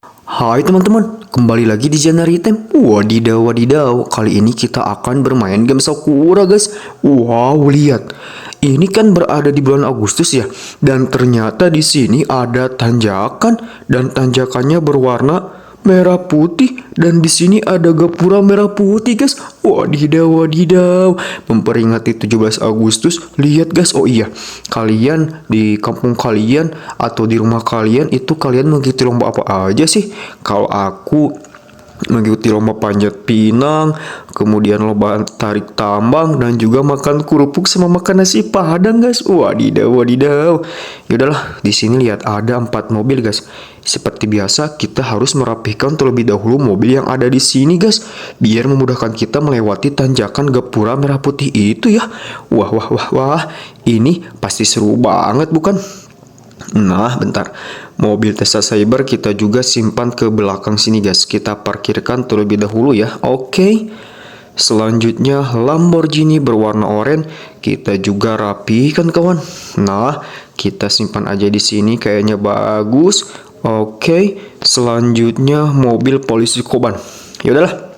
Hai teman-teman, kembali lagi di Janari Time. Wadidaw, wadidaw. Kali ini kita akan bermain game Sakura, guys. Wow, lihat. Ini kan berada di bulan Agustus ya. Dan ternyata di sini ada tanjakan dan tanjakannya berwarna merah putih dan di sini ada gapura merah putih, guys. Wadidaw, wadidaw. Memperingati 17 Agustus. Lihat, guys. Oh iya, kalian di kampung kalian atau di rumah kalian itu kalian mengikuti lomba apa aja sih? Kalau aku mengikuti lomba panjat pinang, kemudian lomba tarik tambang dan juga makan kerupuk sama makan nasi padang, guys. Wadidaw, wadidaw. Yaudahlah, di sini lihat ada 4 mobil, guys. Seperti biasa, kita harus merapikan terlebih dahulu mobil yang ada di sini, guys, biar memudahkan kita melewati tanjakan gapura merah putih itu ya. Wah, wah, wah, wah. Ini pasti seru banget, bukan? Nah, bentar. Mobil Tesla Cyber kita juga simpan ke belakang sini, guys. Kita parkirkan terlebih dahulu ya. Oke. Selanjutnya Lamborghini berwarna oranye kita juga rapikan, kawan. Nah, kita simpan aja di sini kayaknya bagus. Oke. Selanjutnya mobil polisi Koban. Yaudahlah.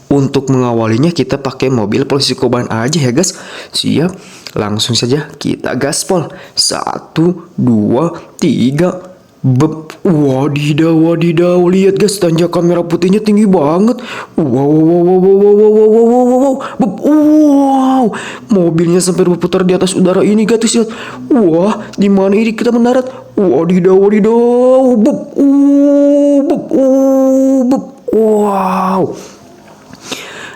Untuk mengawalinya kita pakai mobil polisi Koban aja ya, guys. Siap. Langsung saja kita gaspol. 1, 2, 3. Beb. Wadidaw, wadidaw. Lihat, guys, tanjakan merah putihnya tinggi banget. Wow, wow, wow, wow, wow, wow, wow, wow, wow, wow. Beb. Wow. Mobilnya sampai berputar di atas udara ini, guys. Lihat. Wah, di mana ini kita mendarat? Wadidaw, wadidaw. Beb. Beb. Beb. Wow.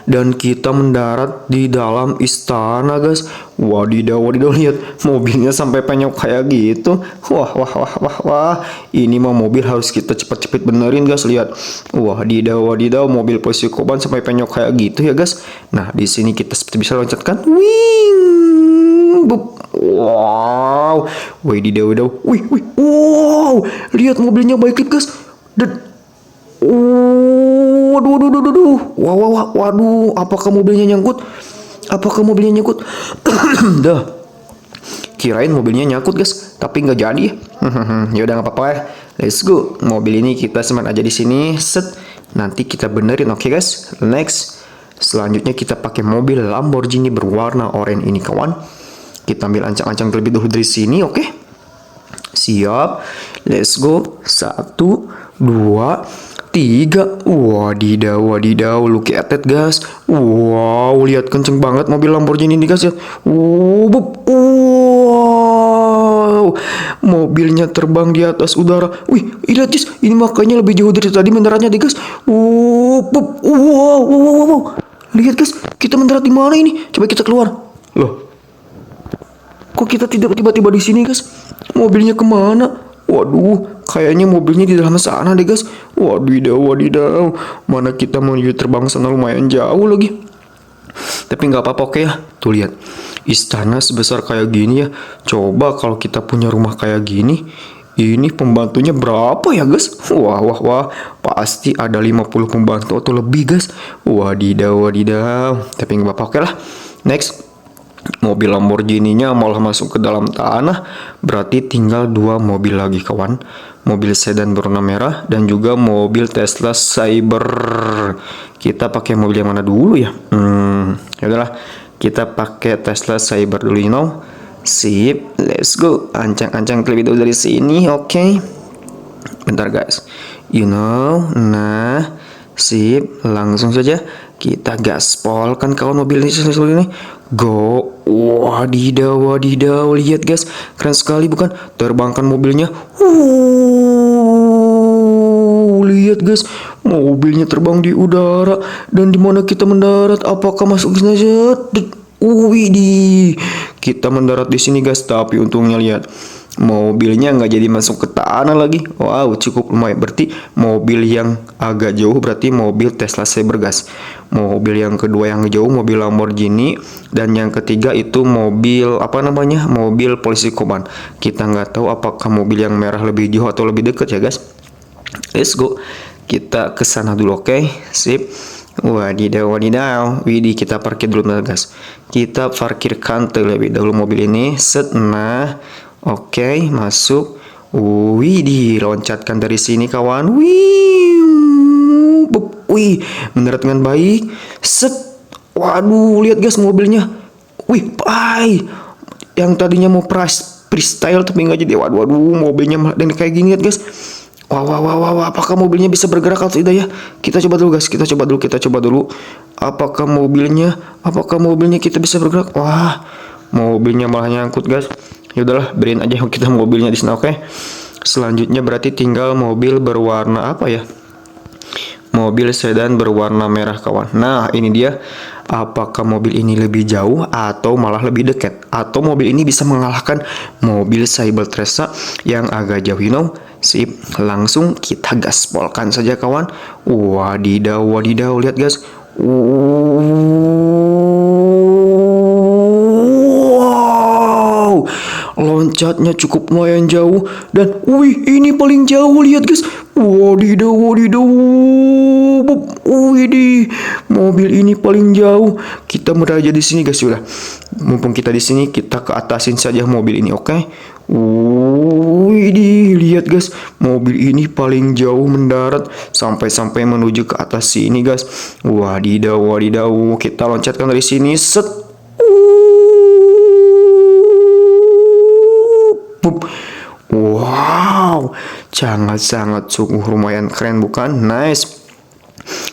Dan kita mendarat di dalam istana, guys. Wadidaw, wadidaw, lihat mobilnya sampai penyok kayak gitu. Wah, wah, wah, wah, wah. Ini mah mobil harus kita cepet-cepet benerin, guys. Lihat. Wadidaw, wadidaw, mobil polisi Koban sampai penyok kayak gitu ya, guys. Nah, di sini kita seperti bisa loncatkan. Wing. Wow. Wadidaw, wadidaw. Wih, wih. Wow. Lihat mobilnya baik, guys. Dan waduh, waduh, waduh, waduh. Wah, wah, wah, waduh. Apakah mobilnya nyangkut? Apakah mobilnya nyangkut? Dah. Kirain mobilnya nyangkut, guys, tapi nggak jadi. Ya udah nggak apa-apa ya. Let's go. Mobil ini kita simpan aja di sini. Set. Nanti kita benerin, oke, guys. Next. Selanjutnya kita pakai mobil Lamborghini berwarna oranye ini, kawan. Kita ambil ancang-ancang terlebih dahulu dari sini, oke? Siap. Let's go. 1, 2, 3. Wadidaw, wadidaw. Look at that, guys. Wow, lihat kenceng banget mobil Lamborghini ini, guys. Wow. Mobilnya terbang di atas udara. Wih, lihat, guys. Ini makanya lebih jauh dari tadi mendaratnya, deh, guys. Wow, wow, wow, wow. Lihat, guys. Kita mendarat di mana ini? Coba kita keluar. Loh. Kok kita tidak tiba-tiba di sini, guys? Mobilnya kemana? Waduh, kayaknya mobilnya di dalam sana deh, guys. Wadidaw, wadidaw. Mana kita menuju terbang sana lumayan jauh lagi. Tapi nggak apa-apa, oke ya. Tuh lihat, istana sebesar kayak gini ya. Coba kalau kita punya rumah kayak gini, ini pembantunya berapa ya, guys? Wah, wah, wah. Pasti ada 50 pembantu atau lebih, guys. Wadidaw, wadidaw. Tapi nggak apa-apa, oke lah. Next. Mobil Lamborghini-nya malah masuk ke dalam tanah. Berarti tinggal 2 mobil lagi, kawan. Mobil sedan berwarna merah dan juga mobil Tesla Cyber. Kita pakai mobil yang mana dulu ya? Ya udahlah, kita pakai Tesla Cyber dulu, you know. Sip, let's go. Ancang-ancang terlebih dahulu dari sini, oke. Bentar, guys. You know, nah, sip, langsung saja kita gaspol kan kawan mobil ini. Go. Wadidaw, wadidaw. Lihat, guys, keren sekali bukan? Terbangkan mobilnya. Lihat, guys, mobilnya terbang di udara. Dan di mana kita mendarat? Apakah masuk ke sini? Widih. Kita mendarat di sini, guys, tapi untungnya lihat. Mobilnya nggak jadi masuk ke tanah lagi. Wow, cukup lumayan. Berarti mobil yang agak jauh berarti mobil Tesla Cyber, guys. Mobil yang kedua yang jauh mobil Lamborghini. Dan yang ketiga itu mobil apa namanya? Mobil polisi Koban. Kita nggak tahu apakah mobil yang merah lebih jauh atau lebih dekat ya, guys. Let's go. Kita ke sana dulu, oke? Sip. Wadidaw, wadidaw. Widih, kita parkir dulu, guys. Kita parkirkan terlebih dahulu mobil ini. Set. Nah, oke, masuk. Wih, diloncatkan dari sini kawan. Wih, wih, mendarat dengan baik. Set. Waduh, lihat guys mobilnya. Wih, pai. Yang tadinya mau freestyle tapi nggak jadi. Waduh, waduh, mobilnya dan kayak gini lihat guys. Wah, wah, wah, wah, wah, apakah mobilnya bisa bergerak atau tidak ya? Kita coba dulu guys, kita coba dulu. Apakah mobilnya kita bisa bergerak? Wah, mobilnya malah nyangkut guys. Ya udahlah, beriin aja kita mobilnya di sini, oke? Selanjutnya berarti tinggal mobil berwarna apa ya? Mobil sedan berwarna merah kawan. Nah, ini dia. Apakah mobil ini lebih jauh atau malah lebih dekat? Atau mobil ini bisa mengalahkan mobil Cybertruck yang agak jauh, you know? Sip, langsung kita gaspolkan saja kawan. Wadidaw, wadidaw, lihat guys. Wow, loncatnya cukup lumayan jauh. Dan wih, ini paling jauh, lihat guys. Wadidaw, wadidaw. Wih, mobil ini paling jauh. Kita berada di sini guys, sudah. Mumpung kita di sini, kita ke atasin saja mobil ini, oke? Wih, lihat guys, mobil ini paling jauh mendarat sampai menuju ke atas sini guys. Wadidaw, wadidaw. Kita loncatkan dari sini, set. Wow, sangat sungguh lumayan keren bukan? Nice.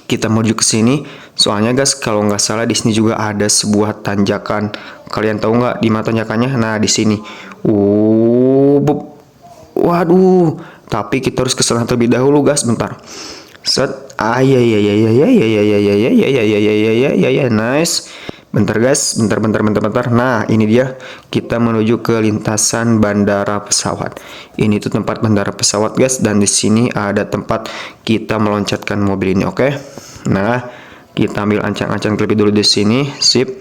Kita menuju ke sini. Soalnya guys, kalau nggak salah di sini juga ada sebuah tanjakan. Kalian tahu nggak di mana tanjakannya? Nah, di sini. Waduh. Tapi kita harus ke sana terlebih dahulu guys. Bentar. Set. Ya, nice. Bentar guys, bentar. Nah, ini dia. Kita menuju ke lintasan bandara pesawat. Ini tuh tempat bandara pesawat guys, dan di sini ada tempat kita meloncatkan mobil ini, oke? Nah, kita ambil ancang-ancang terlebih dulu di sini. Sip.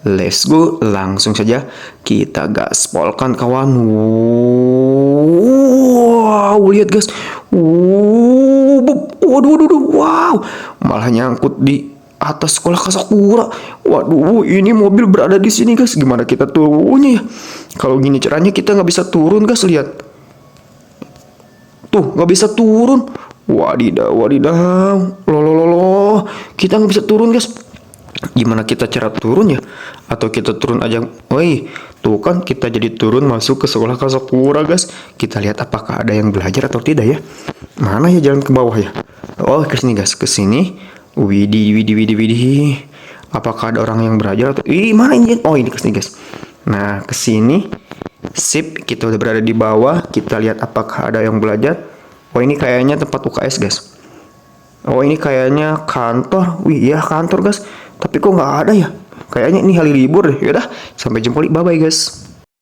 Let's go, langsung saja kita gaspolkan kawan. Wow, lihat guys. Waduh, wow. Malah nyangkut di atas sekolah Kasakura. Waduh, ini mobil berada di sini guys. Gimana kita turunnya ya? Kalau gini caranya kita nggak bisa turun guys, lihat. Tuh, nggak bisa turun. Wadidaw. Loh. Kita nggak bisa turun guys. Gimana kita cara turun ya? Atau kita turun aja? Woi, tuh kan kita jadi turun masuk ke sekolah Kasakura guys. Kita lihat apakah ada yang belajar atau tidak ya. Mana ya jalan ke bawah ya? Oh, ke sini guys, ke sini. Widih. Apakah ada orang yang belajar atau mana ini? Oh, ini ke sini guys. Nah, ke sini. Sip, kita udah berada di bawah. Kita lihat apakah ada yang belajar. Oh, ini kayaknya tempat UKS guys. Oh, ini kayaknya kantor. Wih, ya kantor guys. Tapi kok nggak ada ya? Kayaknya ini hari libur deh. Yaudah, sampai jumpa. Bye bye guys.